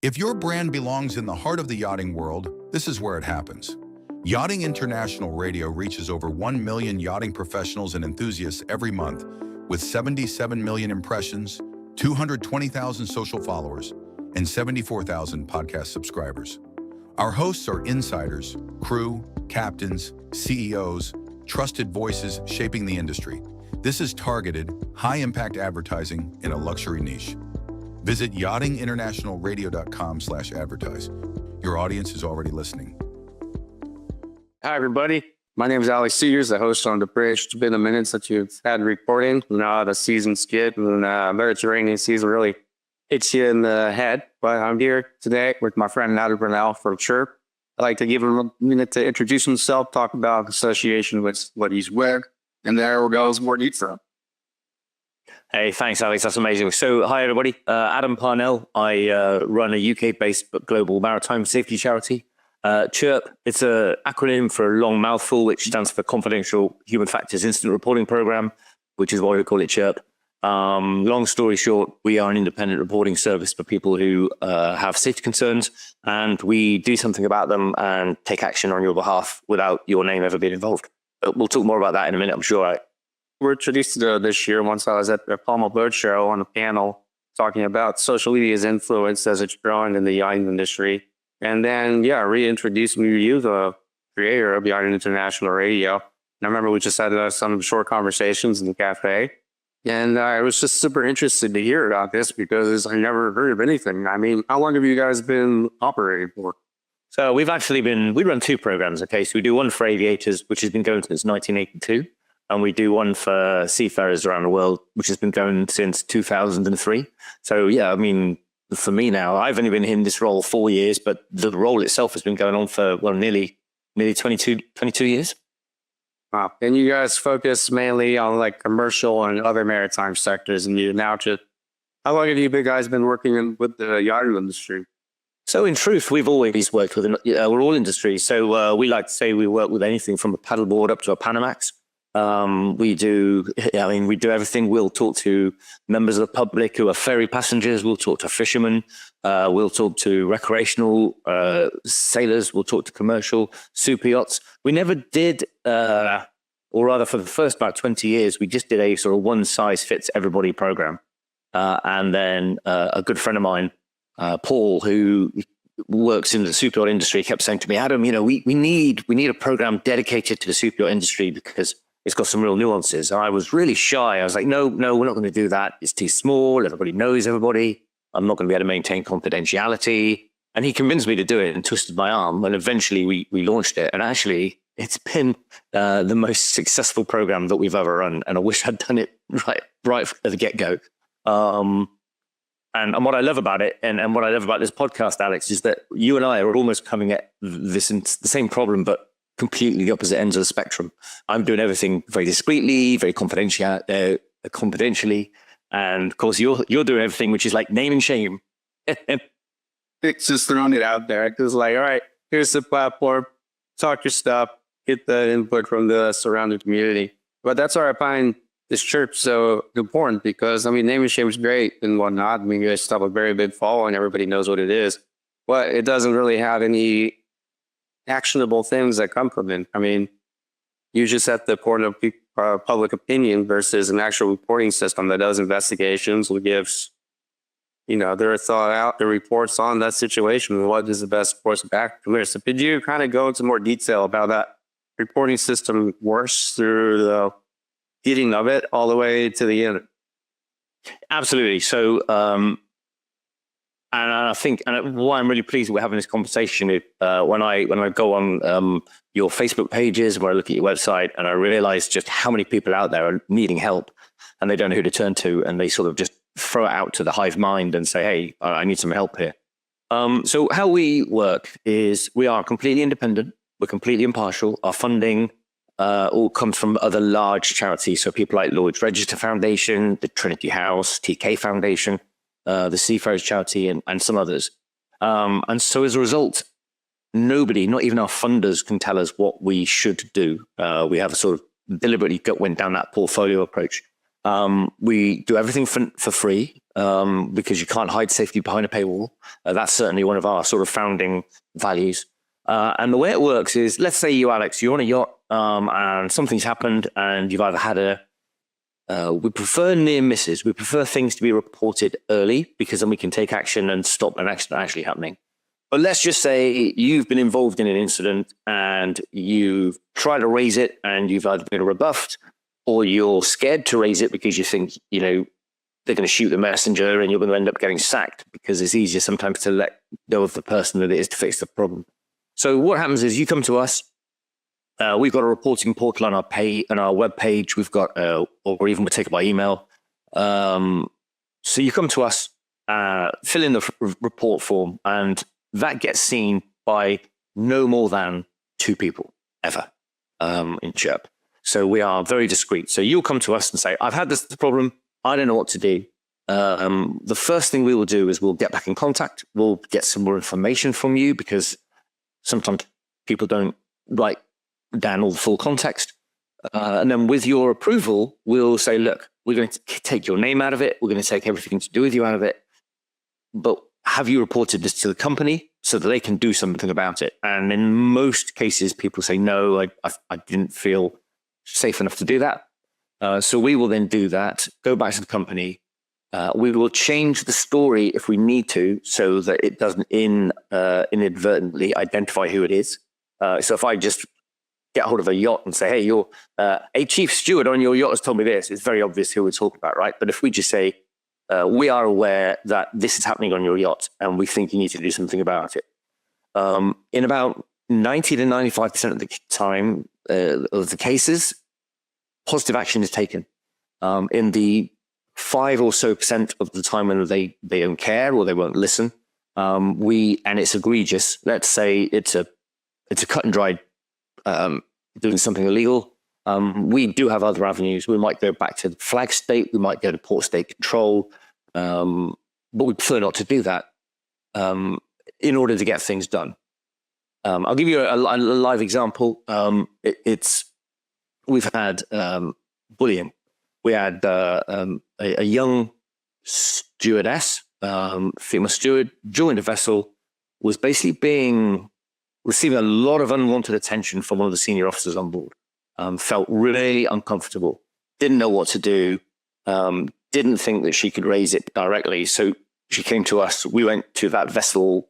If your brand belongs in the heart of the yachting world, this is where it happens. Yachting International Radio reaches over 1 million yachting professionals and enthusiasts every month, with 77 million impressions, 220,000 social followers, and 74,000 podcast subscribers. Our hosts are insiders, crew, captains, CEOs, trusted voices shaping the industry. This is targeted, high-impact advertising in a luxury niche. Visit yachtinginternationalradio.com/advertise. Your audience is already listening. Hi, everybody. My name is 𝗖𝗢𝗡𝗘𝗖𝗧, the host on The Bridge. It's been a minute since you've had reporting. The season's good, and Mediterranean season really hits you in the head. But I'm here today with my friend Adam Brunel from 𝗖𝗢𝗡𝗡𝗘𝗖𝗧. I'd like to give him a minute to introduce himself, talk about association with what he's with, and there goes more detail. Hey, thanks, Alex. That's amazing. So, hi, everybody. Adam Parnell. I run a UK-based but global maritime safety charity. 𝗖𝗢𝗡, it's an acronym for a long mouthful, which stands for Confidential Human Factors Incident Reporting Program, which is why we call it 𝗖𝗢𝗡. Long story short, we are an independent reporting service for people who have safety concerns, and we do something about them and take action on your behalf without your name ever being involved. But we'll talk more about that in a minute, I'm sure. Right? We're introduced to this year once I was at the Palma Boat Show on a panel talking about social media's influence as it's growing in the yachting industry. And then, reintroduced me to you, the creator of Yachting International Radio. And I remember we just had some short conversations in the cafe. And I was just super interested to hear about this because I never heard of anything. I mean, how long have you guys been operating for? So we run two programs, okay? So we do one for aviators, which has been going since 1982. And we do one for seafarers around the world, which has been going since 2003. So, I mean, for me now, I've only been in this role 4 years, but the role itself has been going on for, nearly 22 years. Wow. And you guys focus mainly on like commercial and other maritime sectors. And how long have you guys been working with the yachting industry? So in truth, we've always worked with, we're all industries. So we like to say we work with anything from a paddleboard up to a Panamax. We do everything. We'll talk to members of the public who are ferry passengers. We'll talk to fishermen. We'll talk to recreational sailors. We'll talk to commercial super yachts. We never did, or rather for the first about 20 years, we just did a sort of one size fits everybody program. And then a good friend of mine, Paul, who works in the super yacht industry, kept saying to me, Adam, we need a program dedicated to the super yacht industry because it's got some real nuances. And I was really shy. I was like, no, we're not going to do that. It's too small. Everybody knows everybody. I'm not going to be able to maintain confidentiality. And he convinced me to do it and twisted my arm. And eventually we launched it. And actually, it's been the most successful program that we've ever run. And I wish I'd done it right at the get-go. And what I love about it, and what I love about this podcast, Alex, is that you and I are almost coming at this in the same problem, but completely the opposite ends of the spectrum. I'm doing everything very discreetly, very confidentially, and of course you're doing everything which is like name and shame. It's just throwing it out there. It's like, all right, here's the platform, talk your stuff, get the input from the surrounding community. But that's why I find this church so important because, I mean, name and shame is great and whatnot. I mean, you guys have a very big following, everybody knows what it is, but it doesn't really have any actionable things that come from it. I mean, you just have the court of public opinion versus an actual reporting system that does investigations, who gives, their thought out, the reports on that situation, and what is the best course back from there. So could you kind of go into more detail about that reporting system works through the getting of it all the way to the end? Absolutely. So, and I think, and why I'm really pleased we're having this conversation is when I go on your Facebook pages, when I look at your website, and I realize just how many people out there are needing help, and they don't know who to turn to, and they sort of just throw it out to the hive mind and say, "Hey, I need some help here." So how we work is we are completely independent. We're completely impartial. Our funding all comes from other large charities, so people like Lloyd's Register Foundation, the Trinity House, TK Foundation, the Seafarers Charity, and some others. And so as a result, nobody, not even our funders, can tell us what we should do. We have a sort of deliberately went down that portfolio approach. We do everything for free because you can't hide safety behind a paywall. That's certainly one of our sort of founding values. And the way it works is, let's say you, Alex, you're on a yacht and something's happened and you've either had we prefer near misses. We prefer things to be reported early because then we can take action and stop an accident actually happening. But let's just say you've been involved in an incident and you've tried to raise it and you've either been rebuffed or you're scared to raise it because you think, they're going to shoot the messenger and you're going to end up getting sacked because it's easier sometimes to let go of the person than it is to fix the problem. So what happens is you come to us. We've got a reporting portal on our web page. We've got, or even we take it by email. So you come to us, fill in the report form, and that gets seen by no more than 2 people ever in Chirp. So we are very discreet. So you'll come to us and say, I've had this problem. I don't know what to do. The first thing we will do is we'll get back in contact. We'll get some more information from you because sometimes people don't write down all the full context. And then with your approval, we'll say, look, we're going to take your name out of it. We're going to take everything to do with you out of it. But have you reported this to the company so that they can do something about it? And in most cases, people say, no, I didn't feel safe enough to do that. So we will then do that, go back to the company. We will change the story if we need to so that it doesn't inadvertently identify who it is. So if I just get hold of a yacht and say, hey, you're a chief steward on your yacht has told me this, it's very obvious who we're talking about, right? But if we just say, we are aware that this is happening on your yacht and we think you need to do something about it. In about 90 to 95% of the time of the cases, positive action is taken. In the 5 or so % of the time when they don't care or they won't listen, and it's egregious. Let's say it's a cut and dried doing something illegal. We do have other avenues. We might go back to the flag state. We might go to port state control, but we prefer not to do that in order to get things done. I'll give you a live example. We've had bullying. We had a young stewardess, female steward, joined a vessel, was basically receiving a lot of unwanted attention from one of the senior officers on board. Felt really uncomfortable, didn't know what to do, didn't think that she could raise it directly. So she came to us. We went to that vessel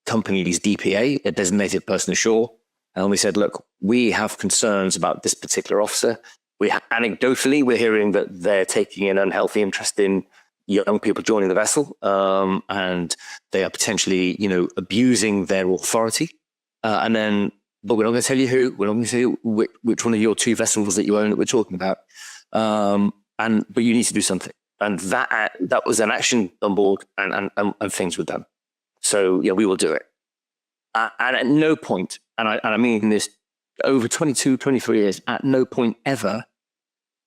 company's DPA, a designated person ashore, and we said, look, we have concerns about this particular officer. Anecdotally, we're hearing that they're taking an unhealthy interest in young people joining the vessel, and they are potentially, abusing their authority. But we're not going to tell you who. We're not going to tell you which one of your 2 vessels that you own that we're talking about. But you need to do something. And that was an action on board, and things were done. So yeah, we will do it. And at no point, and I mean this, over 22, 23 years, at no point ever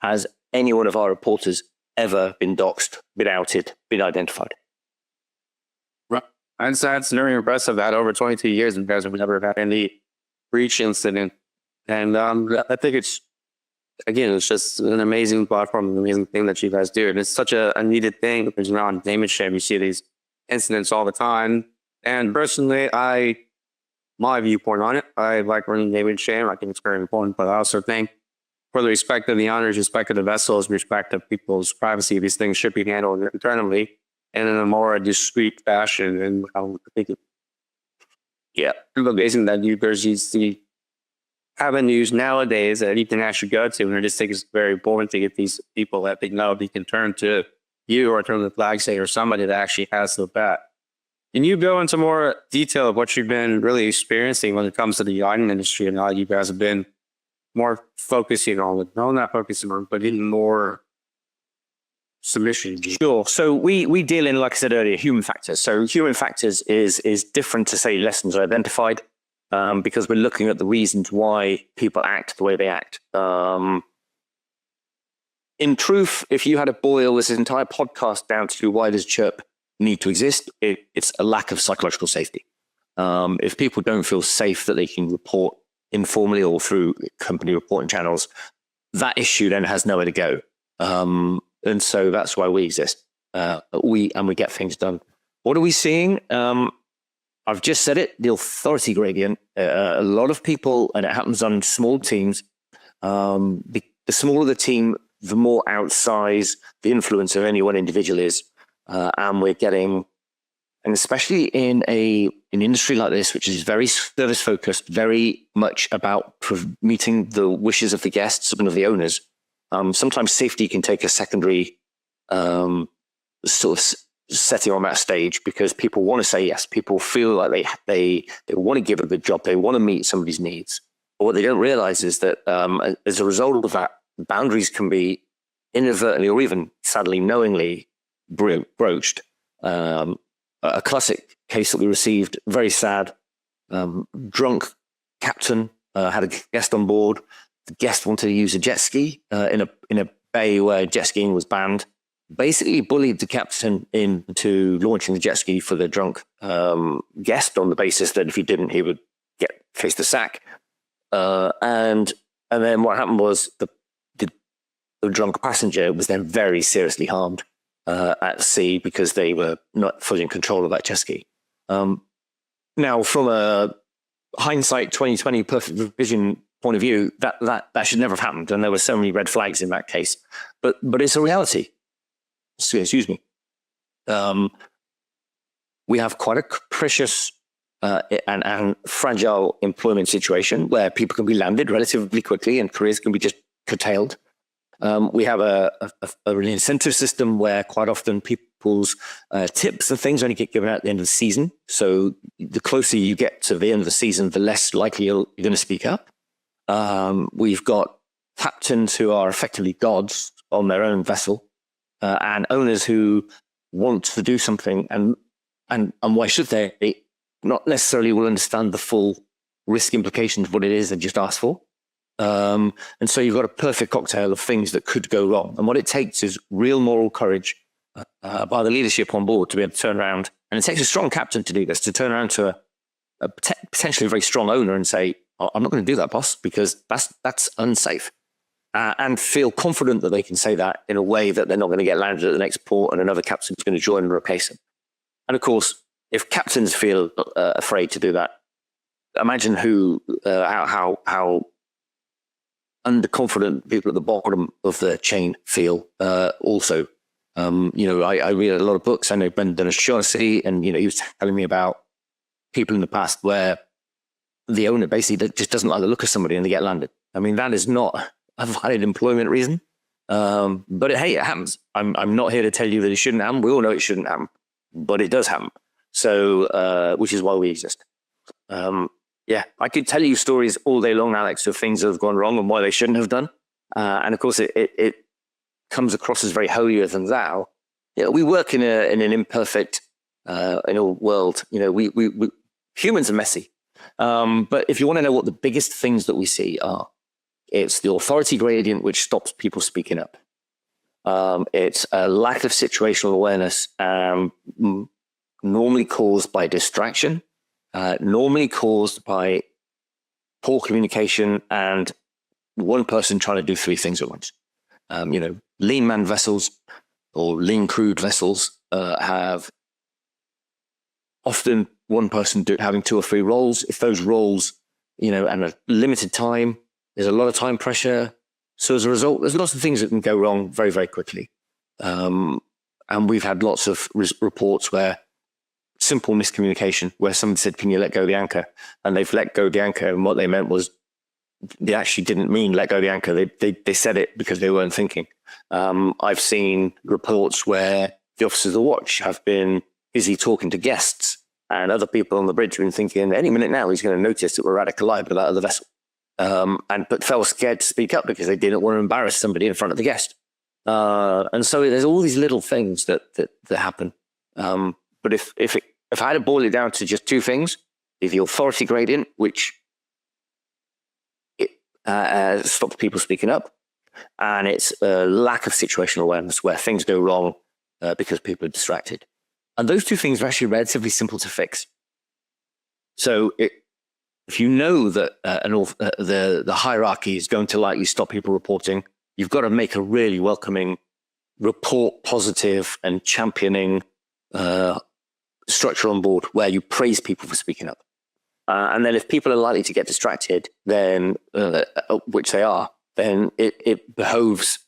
has any one of our reporters ever been doxxed, been outed, been identified. Right. That's very impressive that over 22 years, you guys have never had any breach incident. And I think it's just an amazing platform, an amazing thing that you guys do. And it's such a needed thing because around damage shame, you see these incidents all the time. And personally, my viewpoint on it, I like running damage shame. I think it's very important, but I also think for the respect of the owners, respect of the vessels, respect of people's privacy, these things should be handled internally and in a more discreet fashion. And I think it's amazing that there's these avenues nowadays that you can actually go to, and I just think it's very important to get these people that they know they can turn to you or turn to the flag state or somebody that actually has the bat. Can you go into more detail of what you've been really experiencing when it comes to the yachting industry and how you guys have been more focusing on it? No, not focusing on it, but even more submission. Sure. So we deal in, like I said earlier, human factors. So human factors is different to say lessons are identified because we're looking at the reasons why people act the way they act. In truth, if you had to boil this entire podcast down to why does Chirp need to exist, it's a lack of psychological safety. If people don't feel safe that they can report informally or through company reporting channels, that issue then has nowhere to go. And so that's why we exist. We get things done. What are we seeing? I've just said it, the authority gradient. A lot of people, and it happens on small teams, the smaller the team, the more outsized the influence of any one individual is. And we're getting, and especially in an industry like this, which is very service focused, very much about meeting the wishes of the guests and of the owners. Sometimes safety can take a secondary sort of setting on that stage because people want to say yes. People feel like they want to give a good job. They want to meet somebody's needs. But what they don't realize is that as a result of that, boundaries can be inadvertently or even sadly knowingly broached. A classic case that we received, very sad, drunk captain had a guest on board. The guest wanted to use a jet ski in a bay where jet skiing was banned. Basically bullied the captain into launching the jet ski for the drunk guest on the basis that if he didn't, he would face the sack. And then what happened was the drunk passenger was then very seriously harmed at sea because they were not fully in control of that jet ski. Now, from a hindsight 2020 perfect vision point of view, that should never have happened, and there were so many red flags in that case. But it's a reality. Excuse me. We have quite a capricious and fragile employment situation where people can be landed relatively quickly and careers can be just curtailed. We have an incentive system where quite often people's tips and things only get given out at the end of the season. So the closer you get to the end of the season, the less likely you're going to speak up. We've got captains who are effectively gods on their own vessel, and owners who want to do something, and why should they? They not necessarily will understand the full risk implications of what it is they just asked for. And so you've got a perfect cocktail of things that could go wrong. And what it takes is real moral courage by the leadership on board to be able to turn around. And it takes a strong captain to do this, to turn around to a potentially very strong owner and say, I'm not going to do that, boss, because that's unsafe. And feel confident that they can say that in a way that they're not going to get landed at the next port and another captain's going to join and replace them. And of course, if captains feel afraid to do that, imagine how underconfident people at the bottom of the chain feel also. I read a lot of books. I know Brendan O'Shaughnessy, and he was telling me about people in the past where the owner basically just doesn't like the look of somebody and they get landed. I mean, that is not a valid employment reason. But hey, it happens. I'm not here to tell you that it shouldn't happen. We all know it shouldn't happen, but it does happen. So, which is why we exist. Yeah, I could tell you stories all day long, Alex, of things that have gone wrong and why they shouldn't have done. And of course, it comes across as very holier than thou. We work in an imperfect world. We humans are messy. But if you want to know what the biggest things that we see are, it's the authority gradient, which stops people speaking up. It's a lack of situational awareness, normally caused by distraction, normally caused by poor communication and one person trying to do three things at once. Lean manned vessels or lean crewed vessels have often one person having two or three roles. If those roles, and a limited time, there's a lot of time pressure. So as a result, there's lots of things that can go wrong very, very quickly. And we've had lots of reports where simple miscommunication, where somebody said, can you let go of the anchor? And they've let go of the anchor. And what they meant was they actually didn't mean let go of the anchor. They said it because they weren't thinking. I've seen reports where the officers of the watch have been busy talking to guests and other people on the bridge have been thinking any minute now he's going to notice that we're at a collide with that other vessel. But felt scared to speak up because they didn't want to embarrass somebody in front of the guest. And so there's all these little things that happen. But if I had to boil it down to just two things, the authority gradient, which stops people speaking up, and it's a lack of situational awareness where things go wrong because people are distracted. And those two things are actually relatively simple to fix. So if you know that the hierarchy is going to likely stop people reporting, you've got to make a really welcoming, report positive and championing structure on board where you praise people for speaking up. And then if people are likely to get distracted, then which they are, then it behoves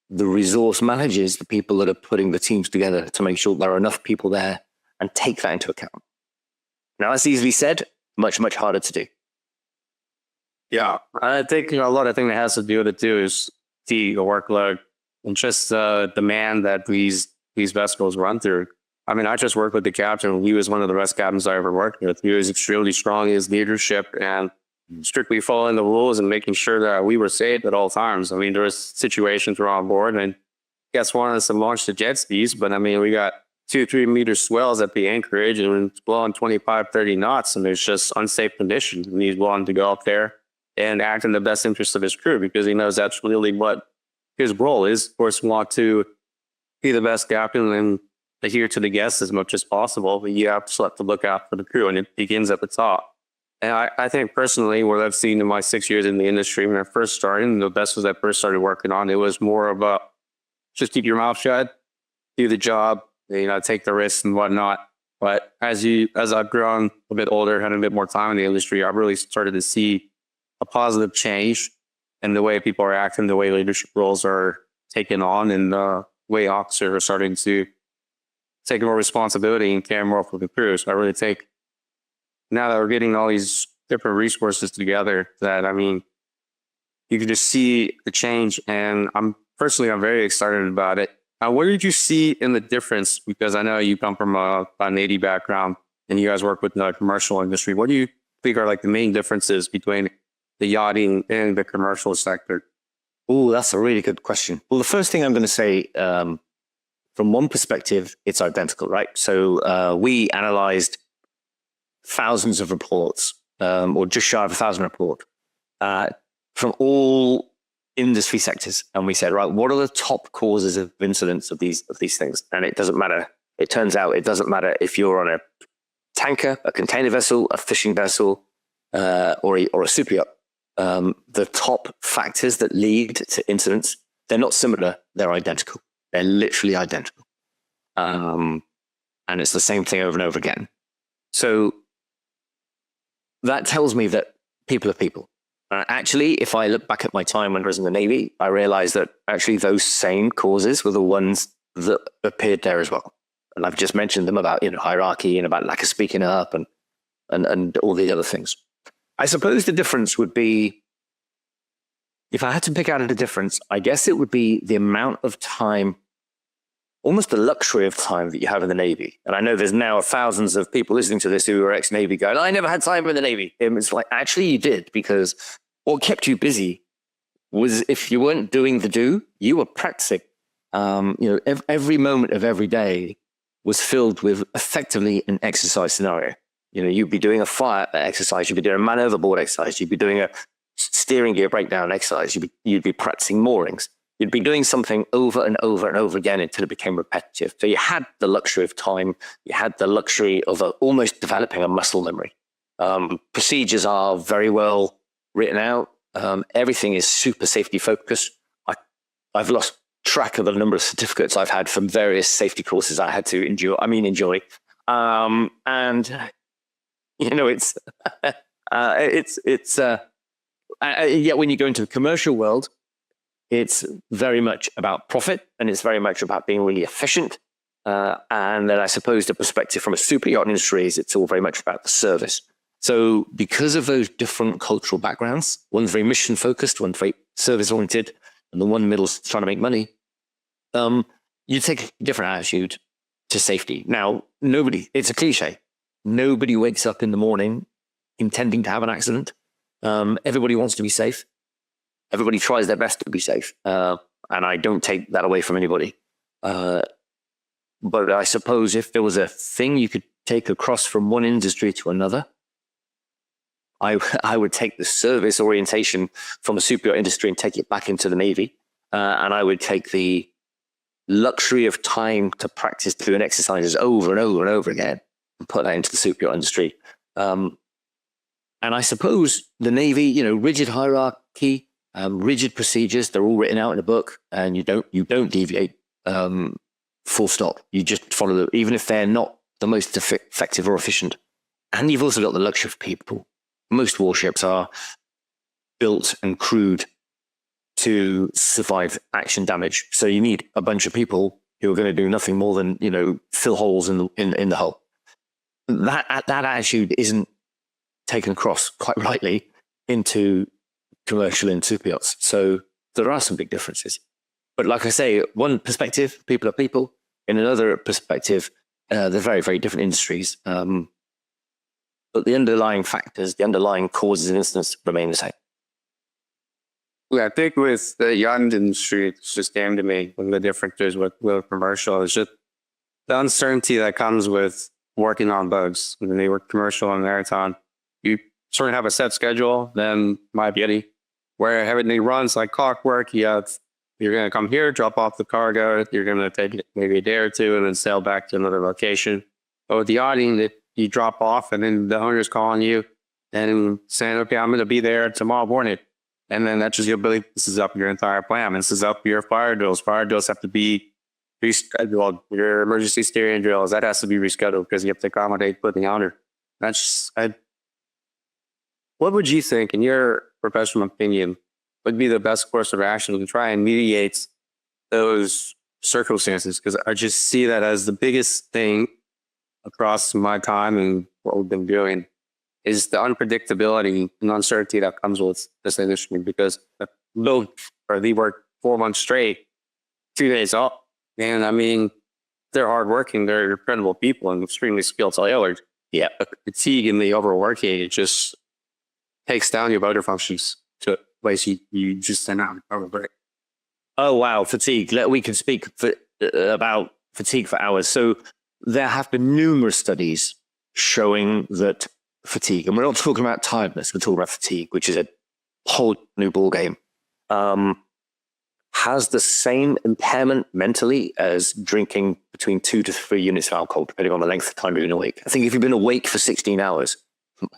the resource managers, the people that are putting the teams together, to make sure there are enough people there and take that into account. Now, that's easily said, much, much harder to do. Yeah, I think a lot of things that has to do with it too is the workload and just the demand that these vessels run through. I mean, I just worked with the captain. He was one of the best captains I ever worked with. He was extremely strong in his leadership and strictly following the rules and making sure that we were safe at all times. I mean, there was situations we're on board and guests wanted us to launch the jet skis, but I mean, we got 2-3 meter swells at the anchorage and it's blowing 25, 30 knots and there's just unsafe conditions. And he's willing to go up there and act in the best interest of his crew because he knows that's really what his role is. Of course, we want to be the best captain and adhere to the guests as much as possible, but you have to look out for the crew and it begins at the top. And I think personally, what I've seen in my 6 years in the industry, when I first started, and the vessels I first started working on, it was more about just keep your mouth shut, do the job, take the risks and whatnot. But as I've grown a bit older, had a bit more time in the industry, I've really started to see a positive change in the way people are acting, the way leadership roles are taken on, and the way officers are starting to take more responsibility and care more for the crew. So I really think now that we're getting all these different resources together, that, I mean, you can just see the change. And I'm very excited about it. What did you see in the difference? Because I know you come from a Navy background and you guys work with the commercial industry. What do you think are like the main differences between the yachting and the commercial sector? Oh, that's a really good question. Well, the first thing I'm going to say, from one perspective, it's identical, right? So we analyzed thousands of reports, or just shy of 1,000 reports, from all industry sectors. And we said, right, what are the top causes of incidents of these things? And it doesn't matter. It turns out it doesn't matter if you're on a tanker, a container vessel, a fishing vessel, or a super yacht. The top factors that lead to incidents, they're not similar, they're identical. They're literally identical. And it's the same thing over and over again. So that tells me that people are people. Actually, if I look back at my time when I was in the Navy, I realized that actually those same causes were the ones that appeared there as well. And I've just mentioned them about hierarchy and about lack of speaking up and all the other things. I suppose the difference would be, if I had to pick out a difference, I guess it would be the amount of time, almost the luxury of time that you have in the Navy. And I know there's now thousands of people listening to this who are ex-Navy going, I never had time in the Navy. It's like, actually you did, because what kept you busy was, if you weren't doing the do, you were practicing. Every moment of every day was filled with effectively an exercise scenario. You'd be doing a fire exercise, you'd be doing a man overboard exercise, you'd be doing a steering gear breakdown exercise, you'd be practicing moorings. You'd be doing something over and over and over again until it became repetitive. So you had the luxury of time, you had the luxury of almost developing a muscle memory. Procedures are very well written out. Everything is super safety focused. I've lost track of the number of certificates I've had from various safety courses I had to enjoy. Yet when you go into the commercial world, it's very much about profit, and it's very much about being really efficient. And then I suppose the perspective from a super yacht industry is it's all very much about the service. So because of those different cultural backgrounds, one's very mission focused, one's very service oriented, and the one in the middle is trying to make money, you take a different attitude to safety. Now, it's a cliche. Nobody wakes up in the morning intending to have an accident. Everybody wants to be safe. Everybody tries their best to be safe. And I don't take that away from anybody. But I suppose if there was a thing you could take across from one industry to another, I would take the service orientation from the super yacht industry and take it back into the Navy. And I would take the luxury of time to practice doing exercises over and over and over again and put that into the super yacht industry. And I suppose the Navy, rigid hierarchy, rigid procedures. They're all written out in a book, and you don't deviate. Full stop. You just follow them, even if they're not the most effective or efficient. And you've also got the luxury of people. Most warships are built and crewed to survive action damage. So you need a bunch of people who are going to do nothing more than, fill holes in the hull. That attitude isn't taken across quite rightly into commercial and super yachts. So there are some big differences. But like I say, one perspective, people are people. In another perspective, they're very, very different industries. But the underlying factors, the underlying causes of incidents remain the same. Yeah, I think with the yacht industry, it's just damn to me when the difference is with commercial. It's just the uncertainty that comes with working on boats. When they work commercial and maritime, you sort of have a set schedule, then my beauty, where everything runs like clockwork. You're going to come here, drop off the cargo. You're going to take maybe a day or two and then sail back to another location. But with the yachting, that you drop off and then the owner's calling you and saying, okay, I'm going to be there tomorrow morning. And then that's just your ability. This is up your entire plan. This is up your fire drills. Fire drills have to be rescheduled. Your emergency steering drills, that has to be rescheduled because you have to accommodate putting the owner. What would you think, in your professional opinion, would be the best course of action to try and mediate those circumstances? Because I just see that as the biggest thing across my time and what we've been doing is the unpredictability and uncertainty that comes with this industry. Because they work 4 months straight, 2 days off. And I mean, they're hardworking, they're incredible people and extremely skilled sailors. Yeah, fatigue and the overworking, it just takes down your motor functions to a place you just send out recover break. Oh, wow. Fatigue. We can speak about fatigue for hours. So there have been numerous studies showing that fatigue, and we're not talking about tiredness, we're talking about fatigue, which is a whole new ball game, has the same impairment mentally as drinking between 2 to 3 units of alcohol, depending on the length of time you've been awake. I think if you've been awake for 16 hours,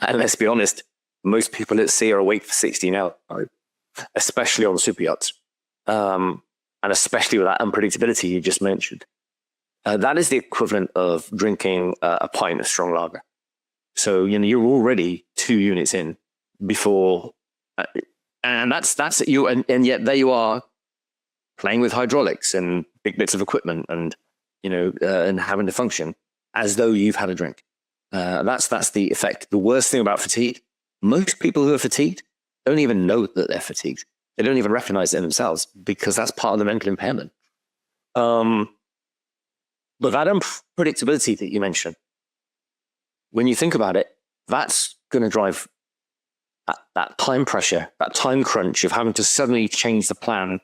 and let's be honest, most people at sea are awake for 16 hours, especially on super yachts, and especially with that unpredictability you just mentioned. That is the equivalent of drinking a pint of strong lager. So, you're already 2 units in before, and that's you, and yet there you are playing with hydraulics and big bits of equipment, and and having to function as though you've had a drink. That's the effect. The worst thing about fatigue: most people who are fatigued don't even know that they're fatigued. They don't even recognize it in themselves because that's part of the mental impairment. But that unpredictability that you mentioned, when you think about it, that's going to drive that time pressure, that time crunch of having to suddenly change the plan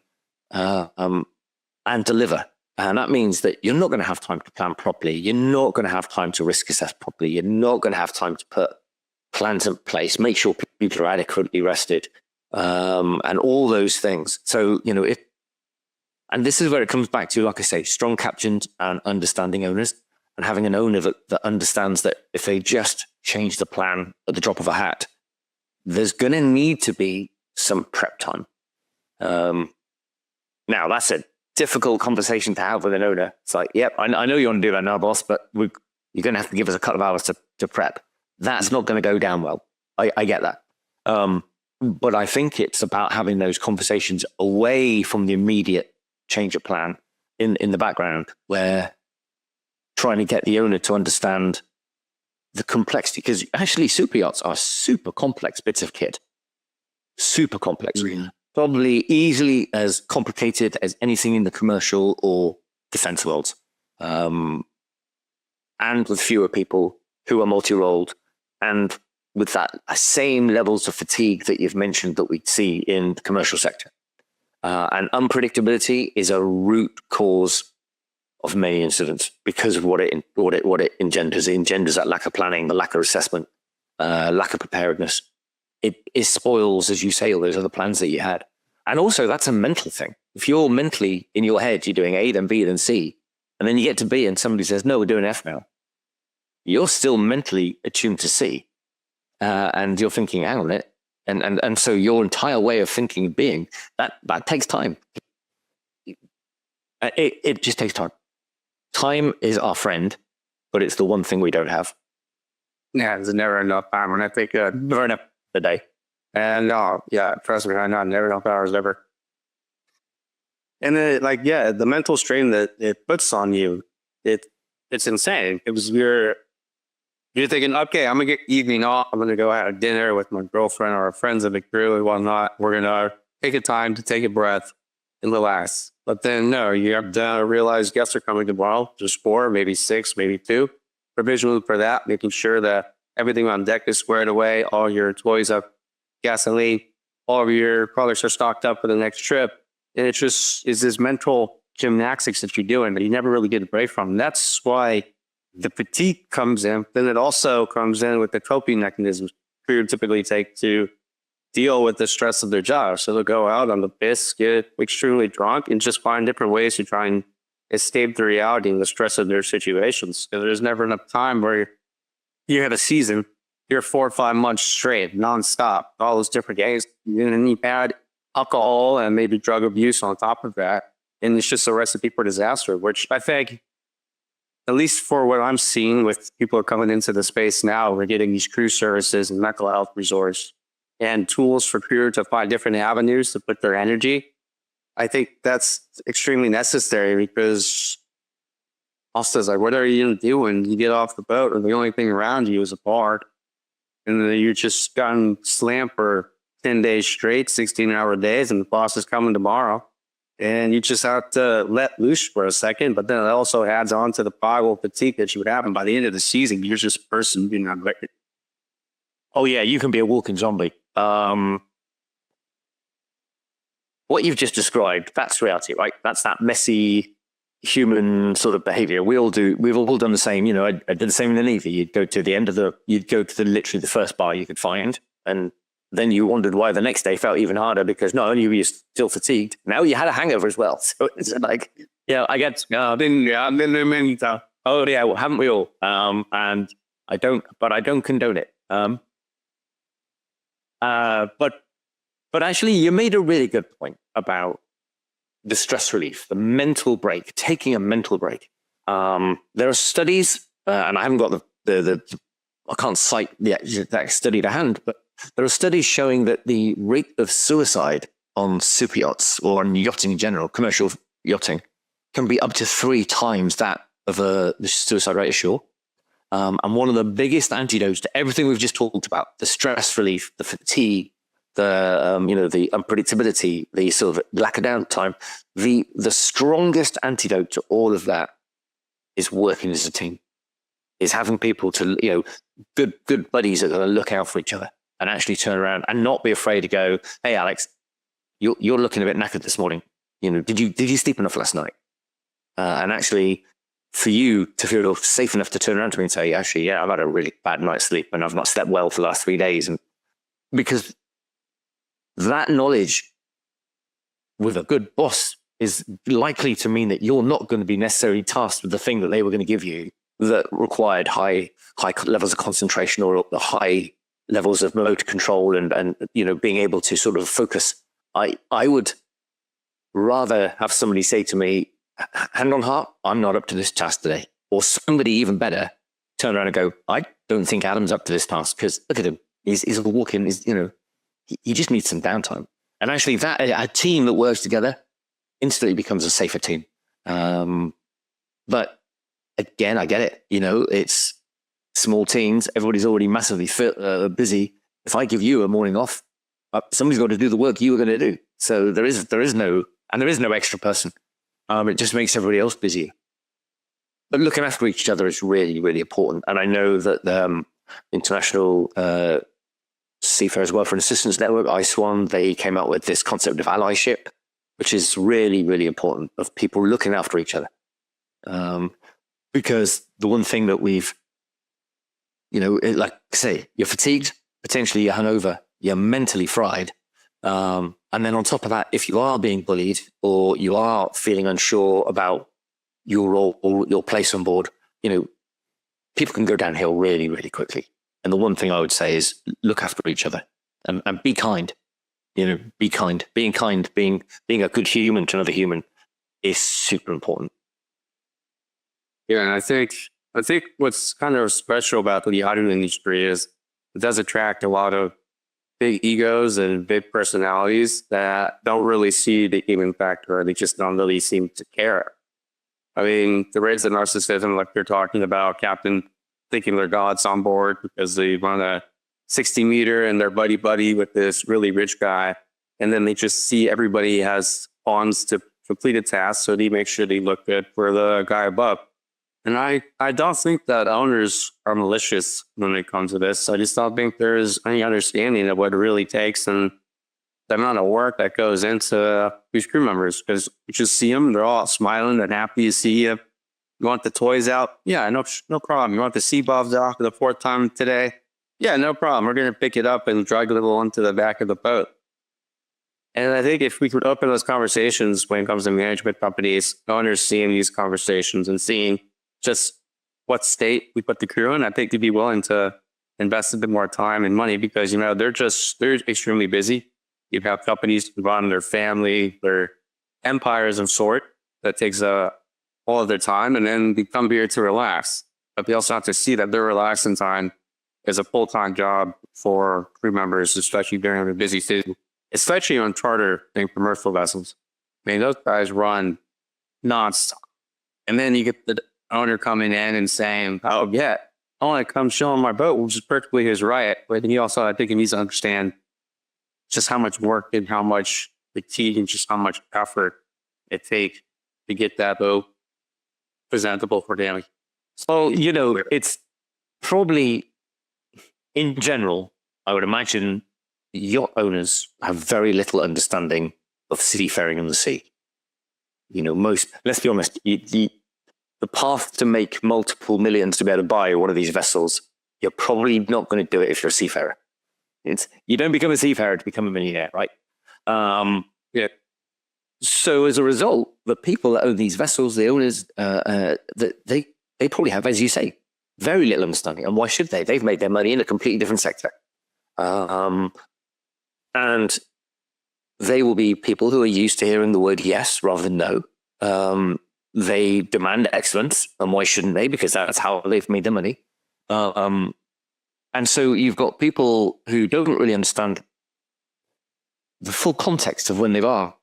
and deliver. And that means that you're not going to have time to plan properly. You're not going to have time to risk assess properly. You're not going to have time to put plans in place, make sure people are adequately rested, and all those things. So, and this is where it comes back to, like I say, strong captains and understanding owners, and having an owner that understands that if they just change the plan at the drop of a hat, there's going to need to be some prep time. Now, that's a difficult conversation to have with an owner. It's like, yep, I know you want to do that now, boss, but you're going to have to give us a couple of hours to prep. That's not going to go down well. I get that. But I think it's about having those conversations away from the immediate change of plan in the background, where trying to get the owner to understand the complexity, because actually super yachts are super complex bits of kit. Super complex. Mm-hmm. Probably easily as complicated as anything in the commercial or defense worlds. And with fewer people who are multi-rolled, and with that same levels of fatigue that you've mentioned that we see in the commercial sector. And unpredictability is a root cause of many incidents because of what it engenders. It engenders that lack of planning, the lack of assessment, lack of preparedness. It spoils, as you say, all those other plans that you had. And also, that's a mental thing. If you're mentally in your head, you're doing A, then B, then C, and then you get to B and somebody says, no, we're doing F now. You're still mentally attuned to C. And you're thinking, hang on a minute, And so your entire way of thinking and being, that takes time. It just takes time. Time is our friend, but it's the one thing we don't have. Yeah, there's never enough time. When I think Never enough a day. and yeah, trust me, I know never enough hours ever. And then the mental strain that it puts on you, it's insane. It was you're thinking, okay, I'm gonna get evening off. I'm gonna go out to dinner with my girlfriend or our friends of the crew and whatnot. We're gonna take a time to take a breath and relax. But then no, you have to realize guests are coming tomorrow. Just 4, maybe 6, maybe 2. Provisionally for that, making sure that everything on deck is squared away, all your toys have gasoline, all of your products are stocked up for the next trip. And it just is this mental gymnastics that you're doing that you never really get a break from. And that's why the fatigue comes in. Then it also comes in with the coping mechanisms crew typically take to deal with the stress of their job. So they'll go out on the piss, get extremely drunk, and just find different ways to try and escape the reality and the stress of their situations. Because there's never enough time where you have a season, you're 4 or 5 months straight, nonstop, all those different days. And then you add alcohol and maybe drug abuse on top of that. And it's just a recipe for disaster, which I think, at least for what I'm seeing with people coming into the space now, we're getting these crew services and mental health resources and tools for crew to find different avenues to put their energy. I think that's extremely necessary because also it's like, what are you going to do when you get off the boat and the only thing around you is a bar and then you're just gotten slammed for 10 days straight, 16-hour days, and the boss is coming tomorrow. And you just have to let loose for a second, but then it also adds on to the pile fatigue that you would have. And by the end of the season, you're just a person being neglected. Oh yeah, you can be a walking zombie. What you've just described, that's reality, right? That's that messy human sort of behavior. We've all done the same. You know, I did the same in the Navy. You'd go to literally the first bar you could find, and then you wondered why the next day felt even harder because not only were you still fatigued, now you had a hangover as well. So it's like, yeah, I get, I've been there many times. Oh yeah, well, haven't we all? And I don't condone it. But actually, you made a really good point about the stress relief, the mental break, taking a mental break. There are studies, and I haven't got I can't cite the exact study to hand, but there are studies showing that the rate of suicide on super yachts or on yachting in general, commercial yachting, can be up to 3 times that of the suicide rate ashore. And one of the biggest antidotes to everything we've just talked about, the stress relief, the fatigue, the unpredictability, the sort of lack of downtime, the strongest antidote to all of that is working as a team, is having people to, good buddies that are going to look out for each other and actually turn around and not be afraid to go, hey, Alex, you're looking a bit knackered this morning. Did you sleep enough last night? And actually, for you to feel safe enough to turn around to me and say, actually, yeah, I've had a really bad night's sleep and I've not slept well for the last 3 days. And because that knowledge with a good boss is likely to mean that you're not going to be necessarily tasked with the thing that they were going to give you that required high levels of concentration or high levels of motor control and being able to sort of focus. I would rather have somebody say to me, hand on heart, I'm not up to this task today. Or somebody even better turn around and go, I don't think Adam's up to this task because look at him. He's walking, he just needs some downtime. And actually that a team that works together instantly becomes a safer team. But again, I get it. It's small teams. Everybody's already massively busy. If I give you a morning off, somebody's got to do the work you were going to do. So there is no extra person. It just makes everybody else busier. But looking after each other is really, really important. And I know that International Seafarers Welfare and Assistance Network, ISWAN, they came out with this concept of allyship, which is really, really important, of people looking after each other. Because the one thing that we've, like I say, you're fatigued, potentially you're hungover, you're mentally fried. And then on top of that, if you are being bullied or you are feeling unsure about your role or your place on board, people can go downhill really, really quickly. And the one thing I would say is look after each other. and be kind. Be kind. Being kind, being a good human to another human is super important. Yeah, and I think what's kind of special about the yachting industry is it does attract a lot of big egos and big personalities that don't really see the human factor. They just don't really seem to care. I mean, the rates of narcissism, like they're talking about, captain thinking they're gods on board because they run a 60-meter and they're buddy with this really rich guy. And then they just see everybody has pawns to complete a task, so they make sure they look good for the guy above. And I don't think that owners are malicious when it comes to this. I just don't think there's any understanding of what it really takes and the amount of work that goes into these crew members. Because you just see them, they're all smiling and happy to see you. You want the toys out? Yeah, no problem. You want the 𝗖𝗢𝗡𝗡𝗖𝗧 dock for the 4th time today? Yeah, no problem. We're going to pick it up and drag it onto the back of the boat. And I think if we could open those conversations when it comes to management companies, owners seeing these conversations and seeing just what state we put the crew in, I think they'd be willing to invest a bit more time and money because, they're extremely busy. You have companies who run their family, their empires of sort that takes all of their time, and then they come here to relax. But they also have to see that their relaxing time is a full-time job for crew members, especially during the busy season, especially on charter and commercial vessels. I mean, those guys run nonstop. And then you get the owner coming in and saying, oh, yeah, I want to come show him my boat, which is perfectly his right. But he also, I think he needs to understand just how much work and how much fatigue and just how much effort it takes to get that boat presentable for them. So, it's probably, in general, I would imagine yacht owners have very little understanding of seafaring on the sea. Let's be honest, the path to make multiple millions to be able to buy one of these vessels, you're probably not going to do it if you're a seafarer. You don't become a seafarer to become a millionaire, right? Yeah. So as a result, the people that own these vessels, the owners, they probably have, as you say, very little understanding. And why should they? They've made their money in a completely different sector. And they will be people who are used to hearing the word yes rather than no. They demand excellence, and why shouldn't they? Because that's how they've made their money. And so you've got people who don't really understand the full context of when they are.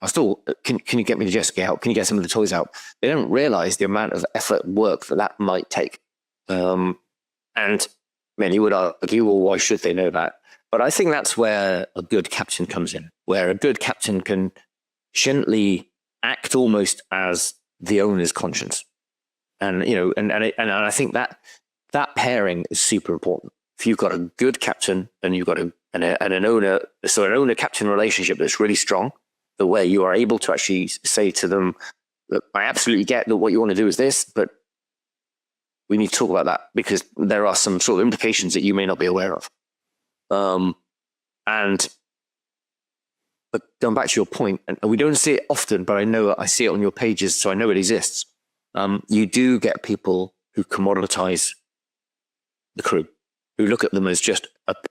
Can you get me the jet ski out? Can you get some of the toys out? They don't realize the amount of effort and work that might take. And many would argue, well, why should they know that? But I think that's where a good captain comes in, where a good captain can gently act almost as the owner's conscience. And, I think that pairing is super important. If you've got a good captain and you've got an owner, so an owner-captain relationship that's really strong, the way you are able to actually say to them, look, I absolutely get that what you want to do is this, but we need to talk about that because there are some sort of implications that you may not be aware of. But going back to your point, and we don't see it often, but I know I see it on your pages, so I know it exists. You do get people who commoditize the crew, who look at them as just,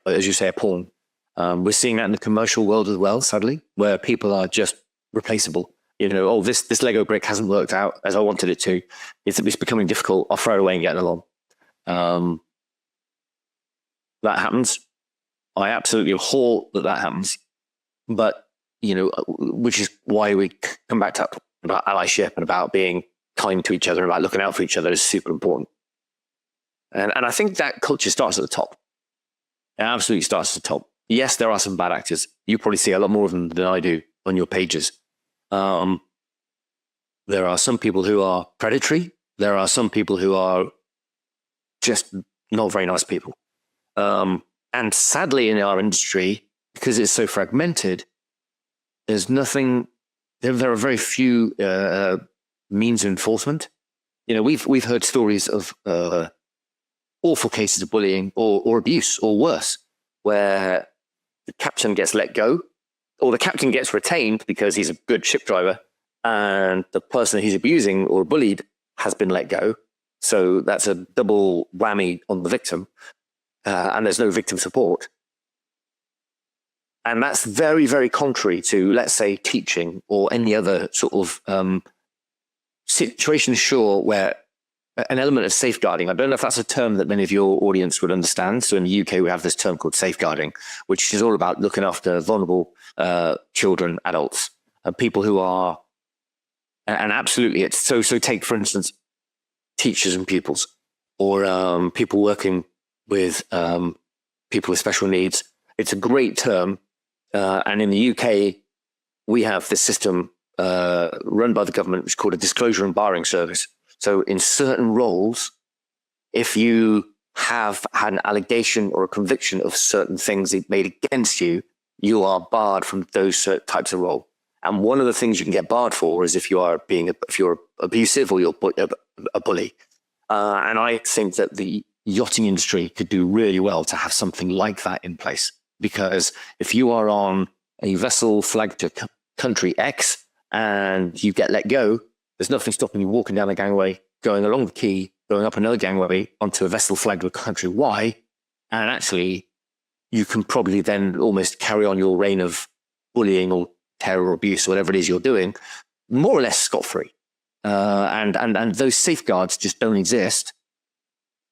as you say, a pawn. We're seeing that in the commercial world as well, sadly, where people are just replaceable. This Lego brick hasn't worked out as I wanted it to. It's becoming difficult. I'll throw it away and get another one. That happens. I absolutely abhor that happens. But, which is why we come back to about allyship and about being kind to each other and about looking out for each other is super important. And I think that culture starts at the top. It absolutely starts at the top. Yes, there are some bad actors. You probably see a lot more of them than I do on your pages. There are some people who are predatory. There are some people who are just not very nice people. And sadly, in our industry, because it's so fragmented, there's nothing. There are very few means of enforcement. We've heard stories of awful cases of bullying or abuse or worse, where the captain gets let go, or the captain gets retained because he's a good ship driver, and the person he's abusing or bullied has been let go. So that's a double whammy on the victim, and there's no victim support. And that's very, very contrary to, let's say, teaching or any other sort of situation, sure, where an element of safeguarding. I don't know if that's a term that many of your audience would understand. So in the UK, we have this term called safeguarding, which is all about looking after vulnerable children, adults, people who are, and absolutely, it's so take, for instance, teachers and pupils, or people working with people with special needs. It's a great term. And in the UK, we have this system run by the government, which is called a disclosure and barring service. So in certain roles, if you have had an allegation or a conviction of certain things made against you, you are barred from those types of role. And one of the things you can get barred for is if you're abusive or you're a bully. And I think that the yachting industry could do really well to have something like that in place. Because if you are on a vessel flagged to country X and you get let go, there's nothing stopping you walking down the gangway, going along the quay, going up another gangway onto a vessel flagged with country Y. And actually, you can probably then almost carry on your reign of bullying or terror or abuse or whatever it is you're doing, more or less scot-free. And those safeguards just don't exist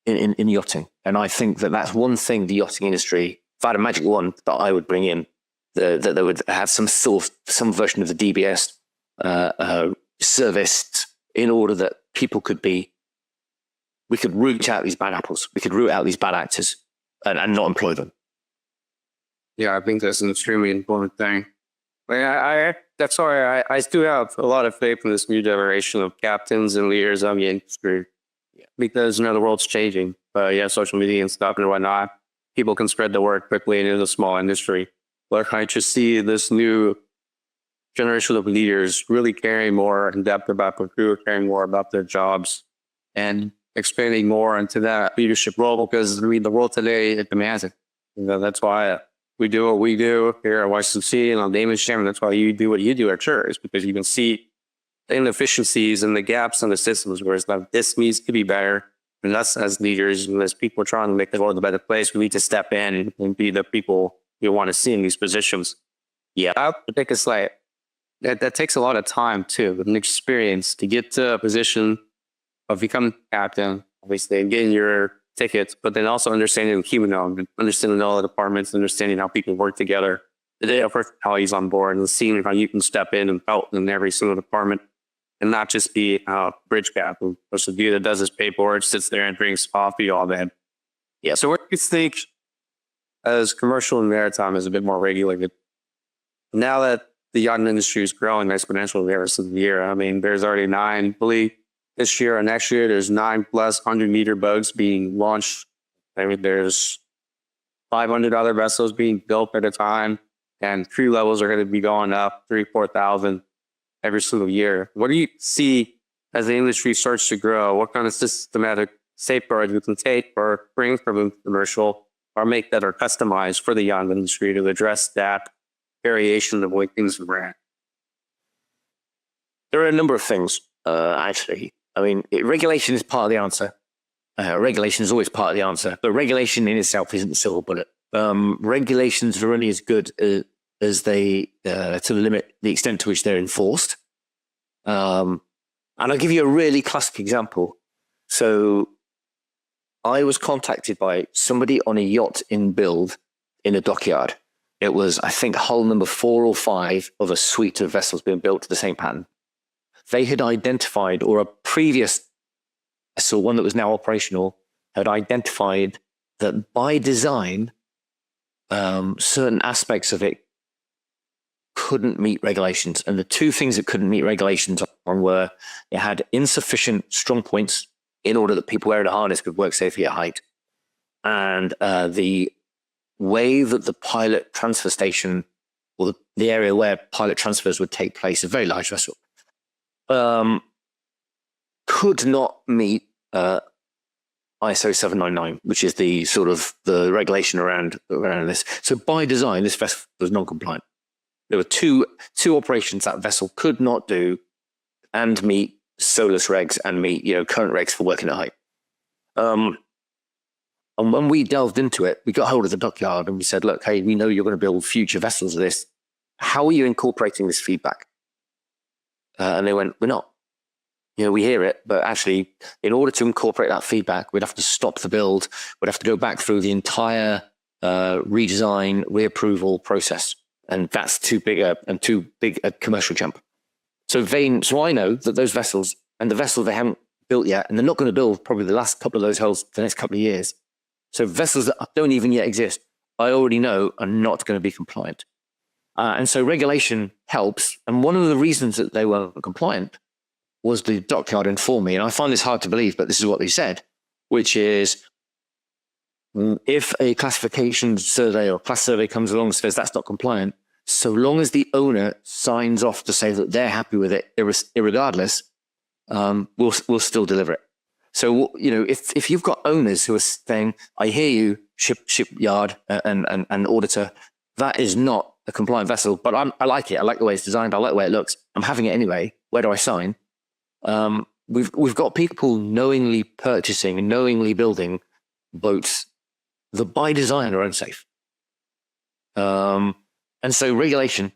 in yachting. And I think that that's one thing the yachting industry, if I had a magic wand that I would bring in, that they would have some version of the DBS serviced in order that people we could root out these bad apples, we could root out these bad actors and not employ them. Yeah, I think that's an extremely important thing. That's why I still have a lot of faith in this new generation of captains and leaders of the industry. Yeah. Because, the world's changing. Social media and stuff and whatnot, people can spread the word quickly into the small industry. But I just see this new generation of leaders really caring more in depth about the crew, caring more about their jobs, and expanding more into that leadership role, because the world today, it demands it. That's why we do what we do here at YCC and on Damon's Channel. That's why you do what you do at church, because you can see the inefficiencies and the gaps in the systems where it's like, this needs to be better. And us as leaders and as people trying to make the world a better place, we need to step in and be the people you want to see in these positions. Yeah, I'll take a slide. That takes a lot of time too, an experience to get to a position of becoming captain, obviously, and getting your tickets, but then also understanding human element, understanding all the departments, understanding how people work together, the data personalities on board, and seeing how you can step in and help in every single department, and not just be a bridge captain, or the dude that does his paperwork, sits there and drinks coffee all day. Yeah. So what do you think, as commercial and maritime is a bit more regulated, now that the yachting industry is growing exponentially every single year? There's already 9, I believe, this year and next year. There's 9+ 100-meter boats being launched. There's 500 other vessels being built at a time, and crew levels are going to be going up 3,000-4,000 every single year. What do you see as the industry starts to grow? What kind of systematic safeguards we can take or bring from commercial or make that are customized for the yachting industry to address that variation of the way things ran? There are a number of things, actually. Regulation is part of the answer. Regulation is always part of the answer, but regulation in itself isn't the silver bullet. Regulations are only as good as they, to the limit, the extent to which they're enforced. And I'll give you a really classic example. So I was contacted by somebody on a yacht in build in a dockyard. It was, I think, hull number 4 or 5 of a suite of vessels being built to the same pattern. They had identified, or a previous vessel, one that was now operational, had identified that by design, certain aspects of it couldn't meet regulations. And the two things that couldn't meet regulations on were it had insufficient strong points in order that people wearing a harness could work safely at height. And the way that the pilot transfer station, or the area where pilot transfers would take place, a very large vessel, could not meet ISO 799, which is the sort of the regulation around this. So by design, this vessel was non-compliant. There were two operations that vessel could not do and meet SOLAS regs and meet current regs for working at height. And when we delved into it, we got hold of the dockyard and we said, look, hey, we know you're going to build future vessels of this. How are you incorporating this feedback? And they went, we're not. You know, we hear it, but actually, in order to incorporate that feedback, we'd have to stop the build. We'd have to go back through the entire redesign, reapproval process. And that's too big a commercial jump. So I know that those vessels and the vessels they haven't built yet, and they're not going to build probably the last couple of those hulls for the next couple of years. So vessels that don't even yet exist, I already know are not going to be compliant. And so regulation helps. And one of the reasons that they weren't compliant was the dockyard informed me. And I find this hard to believe, but this is what they said, which is if a classification survey or class survey comes along and says that's not compliant, so long as the owner signs off to say that they're happy with it, irregardless, we'll still deliver it. So, you know, if you've got owners who are saying, I hear you, shipyard and auditor, that is not a compliant vessel, but I like it. I like the way it's designed. I like the way it looks. I'm having it anyway. Where do I sign? We've got people knowingly purchasing and knowingly building boats that by design are unsafe. And so regulation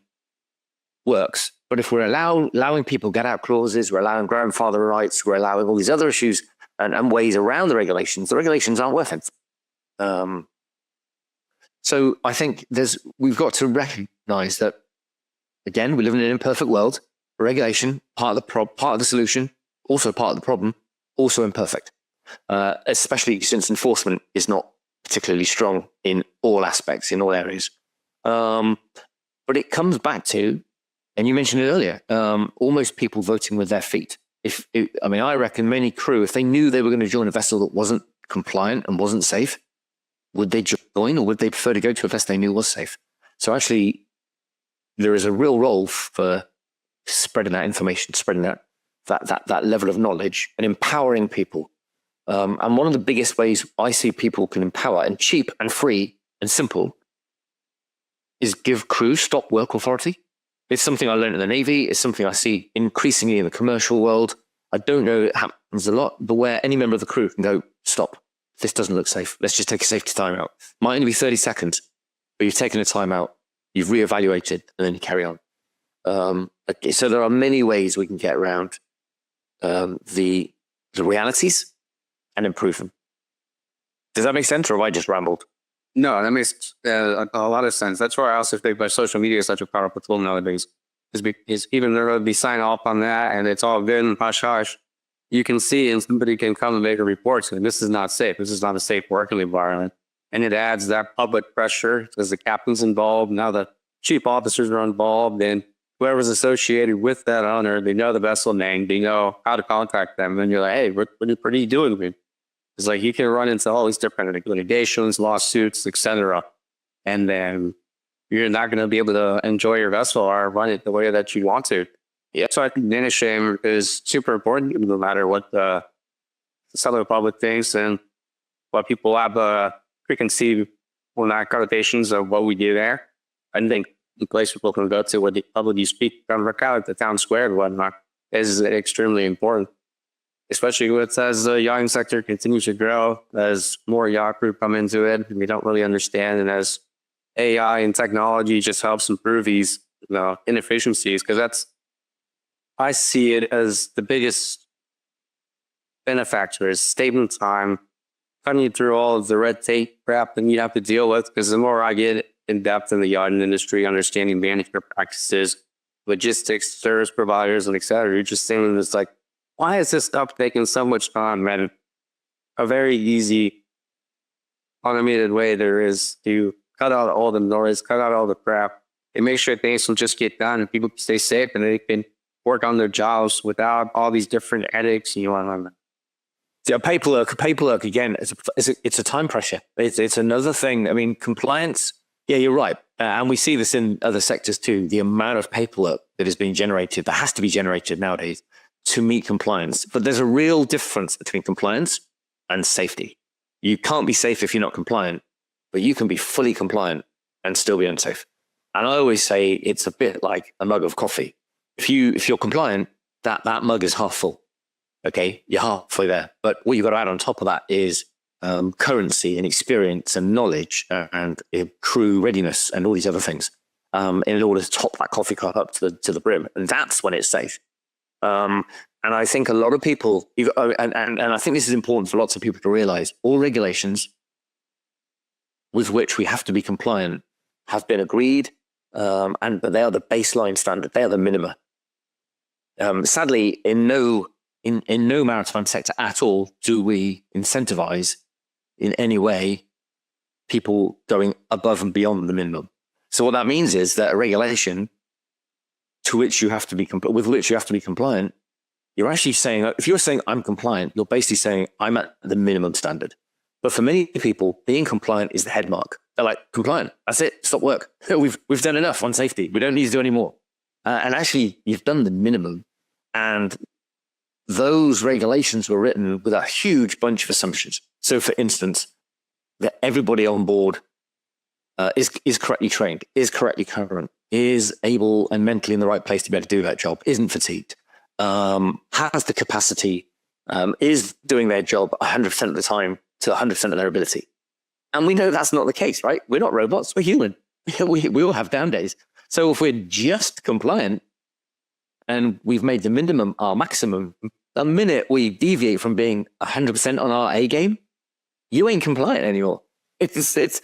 works. But if we're allowing people get out clauses, we're allowing grandfather rights, we're allowing all these other issues and ways around the regulations aren't worth it. So I think we've got to recognize that, again, we live in an imperfect world. Regulation, part of the solution, also part of the problem, also imperfect, especially since enforcement is not particularly strong in all aspects, in all areas. But it comes back to, and you mentioned it earlier, almost people voting with their feet. I reckon many crew, if they knew they were going to join a vessel that wasn't compliant and wasn't safe, would they join, or would they prefer to go to a vessel they knew was safe? So actually, there is a real role for spreading that information, spreading that level of knowledge and empowering people. And one of the biggest ways I see people can empower, and cheap and free and simple, is give crews stop work authority. It's something I learned in the Navy. It's something I see increasingly in the commercial world. I don't know it happens a lot, but where any member of the crew can go, stop, this doesn't look safe. Let's just take a safety timeout. Might only be 30 seconds, but you've taken a timeout, you've reevaluated, and then you carry on. So there are many ways we can get around the realities and improve them. Does that make sense, or have I just rambled? No, that makes a lot of sense. That's why I also think that social media is such a powerful tool nowadays. Is even though they sign off on that and it's all good and hush hush, you can see and somebody can come and make a report saying this is not safe. This is not a safe working environment. And it adds that public pressure because the captain's involved. Now the chief officers are involved, and whoever's associated with that owner, they know the vessel name, they know how to contact them. And you're like, hey, what are you doing with me? It's like you can run into all these different litigations, lawsuits, etc. And then you're not going to be able to enjoy your vessel or run it the way that you want to. Yeah. So I think data shame is super important, no matter what the settler public thinks and what people have preconceived connotations of what we do there. I think the place people can go to where the public you speak from like the town square and whatnot is extremely important. Especially as the yachting sector continues to grow, as more yacht crew come into it, and we don't really understand, and as AI and technology just helps improve these inefficiencies, because I see it as the biggest benefactor is statement time, cutting you through all of the red tape crap that you have to deal with, because the more I get in depth in the yachting industry, understanding management practices, logistics, service providers, and et cetera, you're just saying it's like, why is this stuff taking so much time? And a very easy, automated way there is to cut out all the noise, cut out all the crap, and make sure things will just get done and people can stay safe and they can work on their jobs without all these different headaches. Yeah, paperwork again, it's a time pressure. It's another thing. I mean, compliance, yeah, you're right. And we see this in other sectors too. The amount of paperwork that is being generated, that has to be generated nowadays, to meet compliance. But there's a real difference between compliance and safety. You can't be safe if you're not compliant, but you can be fully compliant and still be unsafe. And I always say it's a bit like a mug of coffee. If you're compliant, that mug is half full. Okay, you're halfway there. But what you've got to add on top of that is currency and experience and knowledge and crew readiness and all these other things in order to top that coffee cup up to the brim. And that's when it's safe. And I think a lot of people, and I think this is important for lots of people to realize, all regulations with which we have to be compliant have been agreed, but they are the baseline standard. They are the minima. Sadly, in no maritime sector at all do we incentivize in any way people going above and beyond the minimum. So what that means is that a regulation with which you have to be compliant, you're actually saying, if you're saying I'm compliant, you're basically saying I'm at the minimum standard. But for many people, being compliant is the head mark. They're like, compliant, that's it, stop work. We've done enough on safety. We don't need to do any more. And actually, you've done the minimum. And those regulations were written with a huge bunch of assumptions. So for instance, that everybody on board is correctly trained, is correctly current, is able and mentally in the right place to be able to do that job, isn't fatigued, has the capacity, is doing their job 100% of the time to 100% of their ability. And we know that's not the case, right? We're not robots, we're human. we all have down days. So if we're just compliant and we've made the minimum our maximum, the minute we deviate from being 100% on our A game, you ain't compliant anymore. It's as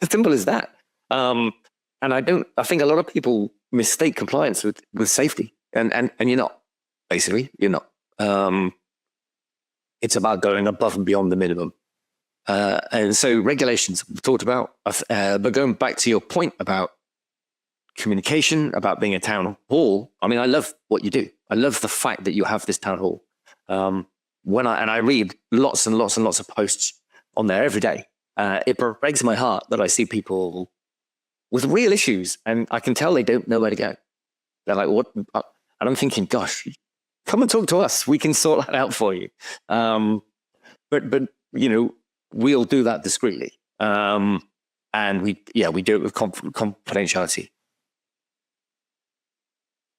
simple as that. And I think a lot of people mistake compliance with safety, and you're not. Basically, you're not. It's about going above and beyond the minimum. And so regulations we've talked about, but going back to your point about communication, about being a town hall. I mean, I love what you do. I love the fact that you have this town hall. I read lots and lots and lots of posts on there every day. It breaks my heart that I see people with real issues, and I can tell they don't know where to go. They're like, "What?" And I'm thinking, "Gosh, come and talk to us. We can sort that out for you." But you know, we'll do that discreetly, and we do it with confidentiality.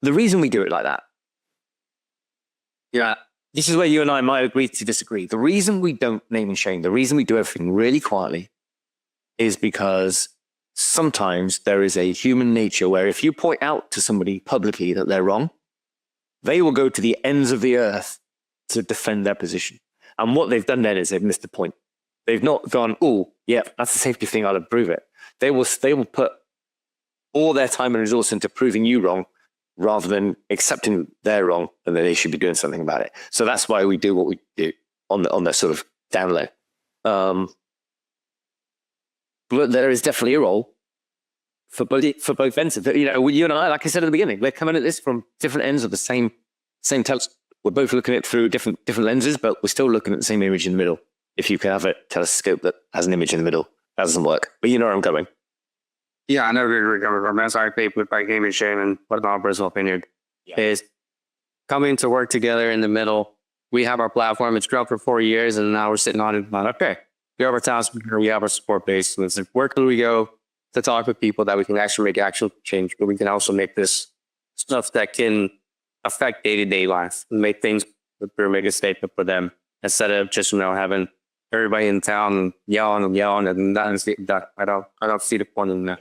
The reason we do it like that, this is where you and I might agree to disagree. The reason we don't name and shame, the reason we do everything really quietly, is because sometimes there is a human nature where if you point out to somebody publicly that they're wrong, they will go to the ends of the earth to defend their position. And what they've done then is they've missed the point. They've not gone, "Oh, yeah, that's a safety thing, I'll approve it." They will put all their time and resource into proving you wrong, rather than accepting they're wrong and that they should be doing something about it. So that's why we do what we do on the sort of down low. But there is definitely a role for both ends of it. You know, you and I, like I said at the beginning, we're coming at this from different ends of the same telescope. We're both looking at it through different lenses, but we're still looking at the same image in the middle. If you can have a telescope that has an image in the middle, that doesn't work. But you know where I'm going. Yeah, I know where you're coming from. That's our paper by game and shame, and what my personal opinion is coming to work together in the middle. We have our platform. It's grown for 4 years, and now we're sitting on it. Okay, we have our task, we have our support base. So it's like, where can we go to talk with people that we can actually make actual change, but we can also make this stuff that can affect day-to-day life and make things, make a statement for them instead of just, having everybody in town yelling, and that I don't see the point in that.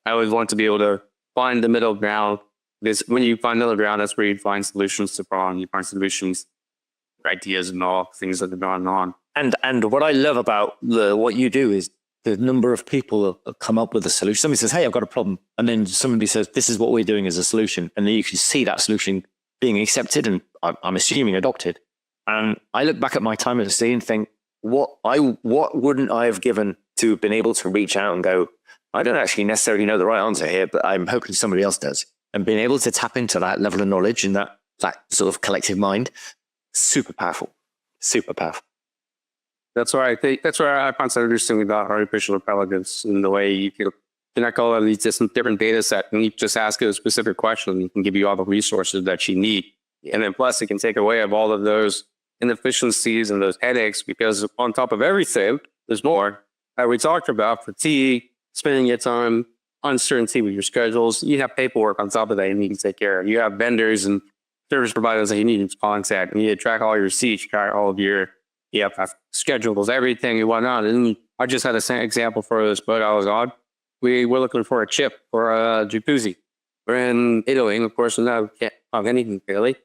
I always want to be able to find the middle ground. Because when you find middle ground, that's where you find solutions to problems. You find solutions, ideas, and all things that are going on. And what I love about what you do is the number of people that come up with a solution. Somebody says, "Hey, I've got a problem," and then somebody says, "This is what we're doing as a solution," and then you can see that solution being accepted and I'm assuming adopted. And I look back at my time at sea and think, what wouldn't I have given to have been able to reach out and go, I don't actually necessarily know the right answer here, but I'm hoping somebody else does. And being able to tap into that level of knowledge and that sort of collective mind, super powerful, super powerful. That's why I find so interesting about artificial intelligence and the way you can connect all of these different data sets and you just ask it a specific question and it can give you all the resources that you need. And then plus it can take away of all of those inefficiencies and those headaches, because on top of everything, there's more. We talked about fatigue, spending your time, uncertainty with your schedules. You have paperwork on top of that you need to take care of. You have vendors and service providers that you need to contact. You need to track all your receipts, track all of your, schedules, everything and whatnot. And I just had a same example for this boat I was on. We were looking for a chip for a jacuzzi. We're in Italy, and of course, now we can't have anything really.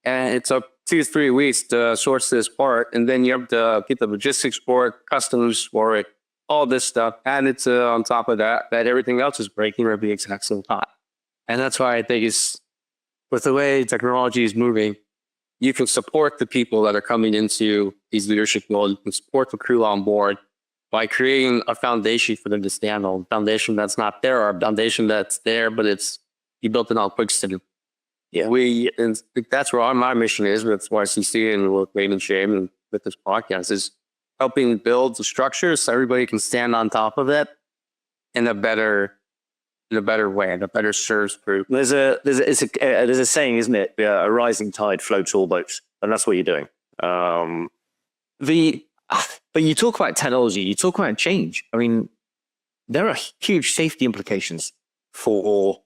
And it took 2 to 3 weeks to source this part. And then you have to get the logistics for it, customs for it, all this stuff. And it's on top of that everything else is breaking at the exact same time. And that's why I think it's, with the way technology is moving, you can support the people that are coming into these leadership roles. You can support the crew on board by creating a foundation for them to stand on. Foundation that's not there, or a foundation that's there, but you built it on quicksand. Yeah, and that's where my mission is with YCC and with Wade and Shane and with this podcast, is helping build the structure so everybody can stand on top of it in a better way, and a better serves group. There's a saying, isn't it? A rising tide floats all boats, and that's what you're doing. But you talk about technology, you talk about change. I mean, there are huge safety implications for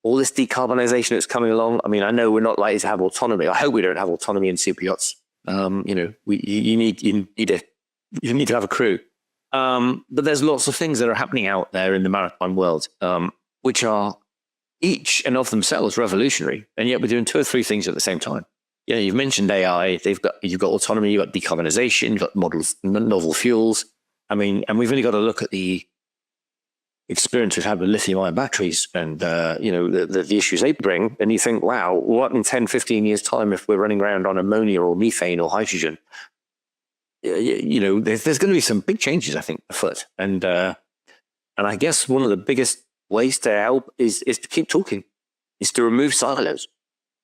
all this decarbonization that's coming along. I mean, I know we're not likely to have autonomy. I hope we don't have autonomy in super yachts. You need to have a crew. But there's lots of things that are happening out there in the maritime world, which are each and of themselves revolutionary, and yet we're doing 2 or 3 things at the same time. Yeah, you've mentioned AI. You've got autonomy. You've got decarbonization. You've got novel fuels. I mean, and we've only got to look at the experience we've had with lithium-ion batteries and the issues they bring, and you think, wow, what in 10, 15 years' time if we're running around on ammonia or methane or hydrogen? There's going to be some big changes, I think, afoot. And I guess one of the biggest ways to help is to keep talking, is to remove silos.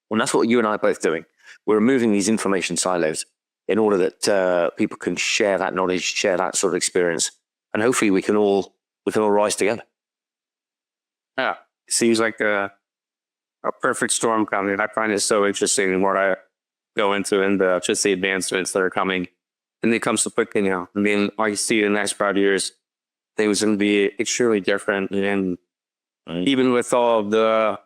And that's what you and I are both doing. We're removing these information silos in order that people can share that knowledge, share that sort of experience, and hopefully we can all rise together. Yeah, it seems like a perfect storm coming. I find it so interesting in what I go into and just the advancements that are coming. And it comes so quickly now. I mean, I see in the next 5 years, things going to be extremely different. And even with all of the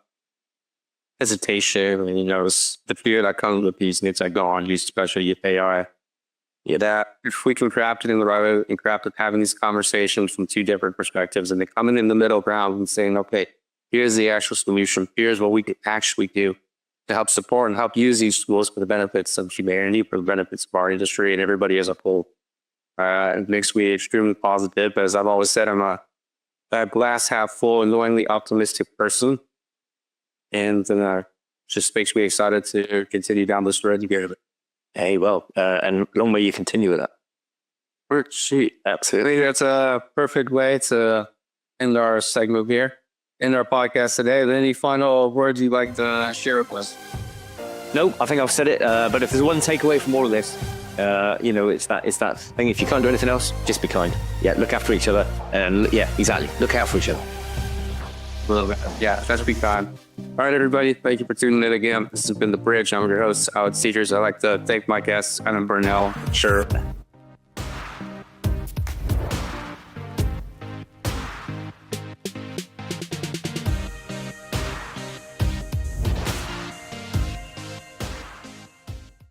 hesitation, the fear that comes with these things that go on, especially with AI, that if we can craft it in the right way and craft it having these conversations from 2 different perspectives, and they coming in the middle ground and saying, okay, here's the actual solution. Here's what we can actually do to help support and help use these tools for the benefits of humanity, for the benefits of our industry and everybody as a whole. It makes me extremely positive. As I've always said, I'm a glass half full, annoyingly optimistic person. And just makes me excited to continue down this road together. Hey, well, and long may you continue with that. Absolutely. I think that's a perfect way to end our segment here. In our podcast today. Any final words you'd like to share with us? Nope, I think I've said it. But if there's one takeaway from all of this, it's that thing. If you can't do anything else, just be kind. Yeah, look after each other, and exactly, look out for each other. Yeah, let's be kind. All right, everybody, thank you for tuning in again. This has been The Bridge. I'm your host, 𝗖𝗢𝗡𝗘𝗖𝗧. I'd like to thank my guests, Adam Burnell. Sure.